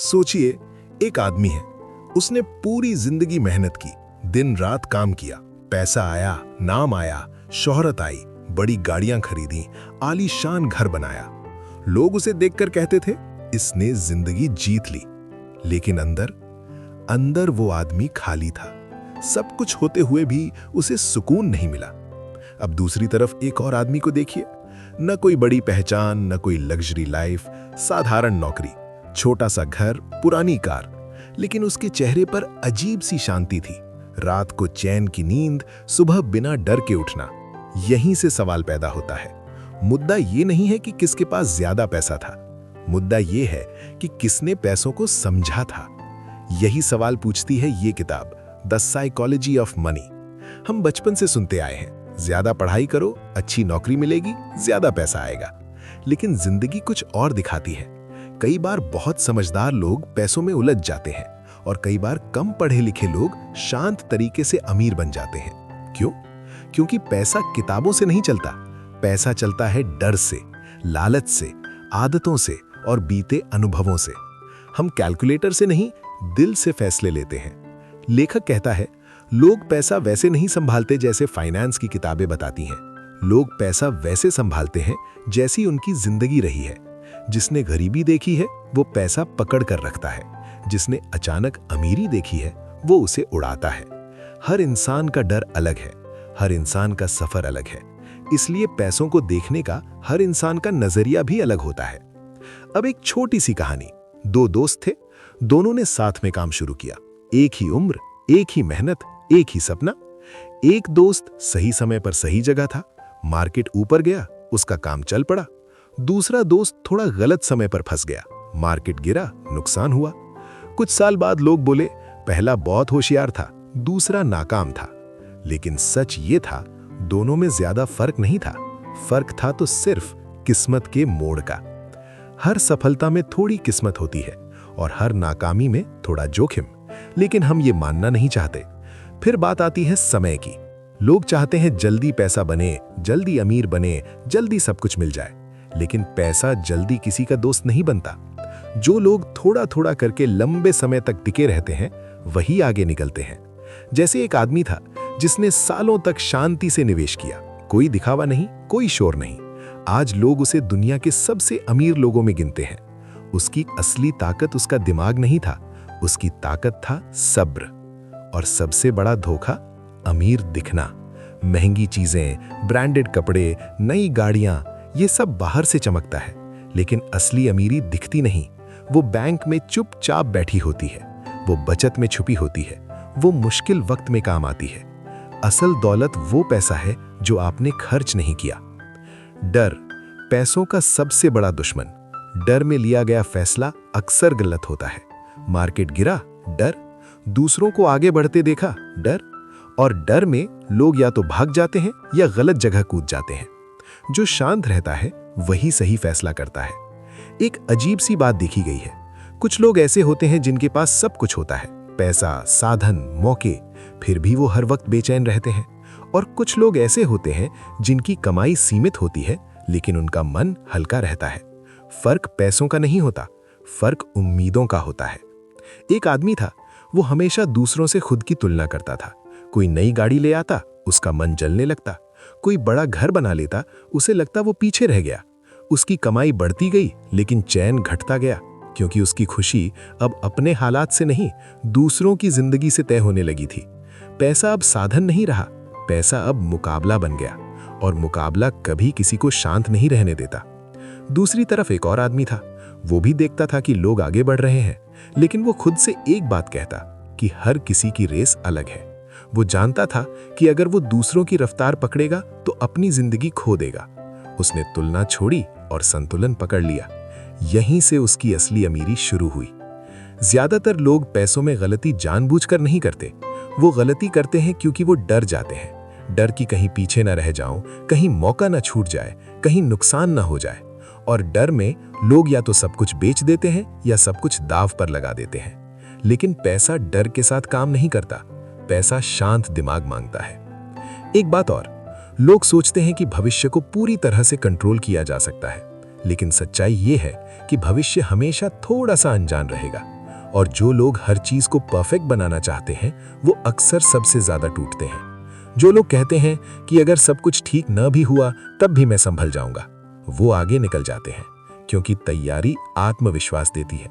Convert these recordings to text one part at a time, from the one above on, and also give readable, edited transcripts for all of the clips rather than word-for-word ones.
सोचिए, एक आदमी है, उसने पूरी जिंदगी मेहनत की, दिन रात काम किया, पैसा आया, नाम आया, शोहरत आई, बड़ी गाड़ियां खरीदी, आलीशान घर बनाया। लोग उसे देखकर कहते थे, इसने जिंदगी जीत ली। लेकिन अंदर वो आदमी खाली था। सब कुछ होते हुए भी उसे सुकून नहीं मिला। अब दूसरी तरफ एक और आदमी को देखिए, न कोई बड़ी पहचान, न कोई लग्जरी लाइफ, साधारण नौकरी, छोटा सा घर, पुरानी कार, लेकिन उसके चेहरे पर अजीब सी शांति थी। रात को चैन की नींद, सुबह बिना डर के उठना। यहीं से सवाल पैदा होता है। मुद्दा ये नहीं है कि किसके पास ज्यादा पैसा था, मुद्दा ये है कि किसने पैसों को समझा था। यही सवाल पूछती है ये किताब, द साइकोलॉजी ऑफ मनी। हम बचपन से सुनते आए हैं, ज्यादा पढ़ाई करो, अच्छी नौकरी मिलेगी, ज्यादा पैसा आएगा। लेकिन जिंदगी कुछ और दिखाती है। कई बार बहुत समझदार लोग पैसों में उलझ जाते हैं और कई बार कम पढ़े लिखे लोग शांत तरीके से अमीर बन जाते हैं। क्यों? क्योंकि पैसा किताबों से नहीं चलता, पैसा चलता है डर से, लालच से, आदतों से और बीते अनुभवों से। हम कैलकुलेटर से नहीं, दिल से फैसले लेते हैं। लेखक कहता है, लोग पैसा वैसे नहीं संभालते जैसे फाइनेंस की किताबें बताती हैं। लोग पैसा वैसे संभालते हैं जैसी उनकी जिंदगी रही है। जिसने गरीबी देखी है वो पैसा पकड़ कर रखता है, जिसने अचानक अमीरी देखी है वो उसे उड़ाता है। हर इंसान का डर अलग है, हर इंसान का सफर अलग है, इसलिए पैसों को देखने का हर इंसान का नजरिया भी अलग होता है। अब एक छोटी सी कहानी। दो दोस्त थे, दोनों ने साथ में काम शुरू किया। एक ही उम्र, एक ही मेहनत, एक ही सपना। एक दोस्त सही समय पर सही जगह था, मार्केट ऊपर गया, उसका काम चल पड़ा। दूसरा दोस्त थोड़ा गलत समय पर फंस गया, मार्केट गिरा, नुकसान हुआ। कुछ साल बाद लोग बोले, पहला बहुत होशियार था, दूसरा नाकाम था। लेकिन सच ये था, दोनों में ज्यादा फर्क नहीं था। फर्क था तो सिर्फ किस्मत के मोड़ का। हर सफलता में थोड़ी किस्मत होती है और हर नाकामी में थोड़ा जोखिम, लेकिन हम ये मानना नहीं चाहते। फिर बात आती है समय की। लोग चाहते हैं जल्दी पैसा बने, जल्दी अमीर बने, जल्दी सब कुछ मिल जाए। लेकिन पैसा जल्दी किसी का दोस्त नहीं बनता। जो लोग थोड़ा थोड़ा करके लंबे समय तक टिके रहते हैं, वही आगे निकलते हैं। जैसे एक आदमी था जिसने सालों तक शांति से निवेश किया, कोई दिखावा नहीं, कोई शोर नहीं। आज लोग उसे दुनिया के सबसे अमीर लोगों में गिनते हैं। उसकी असली ताकत उसका दिमाग नहीं था, उसकी ताकत था सब्र। और सबसे बड़ा धोखा, अमीर दिखना। महंगी चीजें, ब्रांडेड कपड़े, नई गाड़ियां, ये सब बाहर से चमकता है, लेकिन असली अमीरी दिखती नहीं। वो बैंक में चुपचाप बैठी होती है, वो बचत में छुपी होती है, वो मुश्किल वक्त में काम आती है। असल दौलत वो पैसा है जो आपने खर्च नहीं किया। डर पैसों का सबसे बड़ा दुश्मन। डर में लिया गया फैसला अक्सर गलत होता है। मार्केट गिरा, डर। दूसरों को आगे बढ़ते देखा, डर। और डर में लोग या तो भाग जाते हैं या गलत जगह कूद जाते हैं। जो शांत रहता है वही सही फैसला करता है। एक अजीब सी बात देखी गई है। कुछ लोग ऐसे होते हैं जिनके पास सब कुछ होता है, पैसा, साधन, मौके, फिर भी वो हर वक्त बेचैन रहते हैं। और कुछ लोग ऐसे होते हैं जिनकी कमाई सीमित होती है, लेकिन उनका मन हल्का रहता है। फर्क पैसों का नहीं होता, फर्क उम्मीदों का होता है। एक आदमी था, वो हमेशा दूसरों से खुद की तुलना करता था। कोई नई गाड़ी ले आता, उसका मन जलने लगता। कोई बड़ा घर बना लेता, उसे लगता वो पीछे रह गया। उसकी कमाई बढ़ती गई, लेकिन चैन घटता गया, क्योंकि उसकी खुशी अब अपने हालात से नहीं, दूसरों की जिंदगी से तय होने लगी थी। पैसा अब साधन नहीं रहा, पैसा अब मुकाबला बन गया, और मुकाबला कभी किसी को शांत नहीं रहने देता। दूसरी तरफ एक और आदमी था, वो भी देखता था कि लोग आगे बढ़ रहे हैं, लेकिन वो खुद से एक बात कहता कि हर किसी की रेस अलग है। वो जानता था कि अगर वो दूसरों की रफ्तार पकड़ेगा तो अपनी जिंदगी खो देगा। उसने तुलना छोड़ी और संतुलन पकड़ लिया। यहीं से उसकी असली अमीरी शुरू हुई। ज्यादातर लोग पैसों में गलती जानबूझकर नहीं करते, वो गलती करते हैं क्योंकि वो डर जाते हैं। डर कि कहीं पीछे न रह जाऊं, कहीं मौका न छूट जाए, कहीं नुकसान न हो जाए। और डर में लोग या तो सब कुछ बेच देते हैं या सब कुछ दांव पर लगा देते हैं। लेकिन पैसा डर के साथ काम नहीं करता, पैसा शांत दिमाग मांगता है। एक बात और, लोग सोचते हैं कि भविष्य को पूरी तरह से कंट्रोल किया जा सकता है, लेकिन सच्चाई ये है कि भविष्य हमेशा थोड़ा सा अनजान रहेगा। और जो लोग हर चीज को परफेक्ट बनाना चाहते हैं वो अक्सर सबसे ज्यादा टूटते हैं। जो लोग कहते हैं कि अगर सब कुछ ठीक न भी हुआ तब भी मैं संभल जाऊंगा, वो आगे निकल जाते हैं, क्योंकि तैयारी आत्मविश्वास देती है।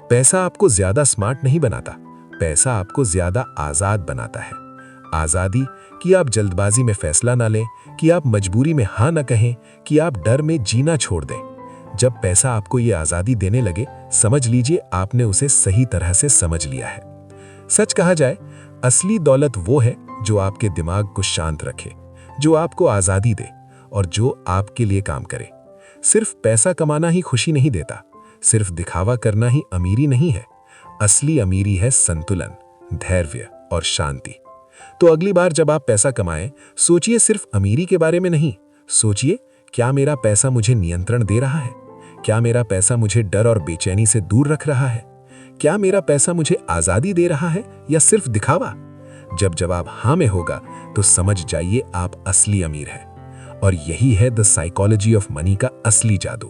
पैसा आपको ज्यादा स्मार्ट नहीं बनाता, पैसा आपको ज्यादा आजाद बनाता है। आजादी कि आप जल्दबाजी में फैसला ना लें, कि आप मजबूरी में हाँ न कहें, कि आप डर में जीना छोड़ दें। जब पैसा आपको ये आजादी देने लगे, समझ लीजिए आपने उसे सही तरह से समझ लिया है। सच कहा जाए, असली दौलत वो है जो आपके दिमाग को शांत रखे, जो आपको आजादी दे और जो आपके लिए काम करे। सिर्फ पैसा कमाना ही खुशी नहीं देता, सिर्फ दिखावा करना ही अमीरी नहीं है। असली अमीरी है संतुलन, धैर्य और शांति। तो अगली बार जब आप पैसा कमाएं, सोचिए सिर्फ अमीरी के बारे में नहीं, सोचिए क्या मेरा पैसा मुझे नियंत्रण दे रहा है? क्या मेरा पैसा मुझे डर और बेचैनी से दूर रख रहा है? क्या मेरा पैसा मुझे आजादी दे रहा है या सिर्फ दिखावा? जब जवाब हाँ में होगा तो समझ जाइए आप असली अमीर हैं। और यही है द साइकोलॉजी ऑफ मनी का असली जादू।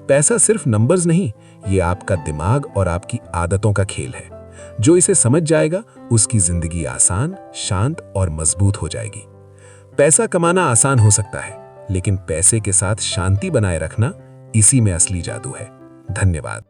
पैसा सिर्फ नंबर्स नहीं, ये आपका दिमाग और आपकी आदतों का खेल है। जो इसे समझ जाएगा उसकी जिंदगी आसान, शांत और मजबूत हो जाएगी। पैसा कमाना आसान हो सकता है, लेकिन पैसे के साथ शांति बनाए रखना, इसी में असली जादू है। धन्यवाद।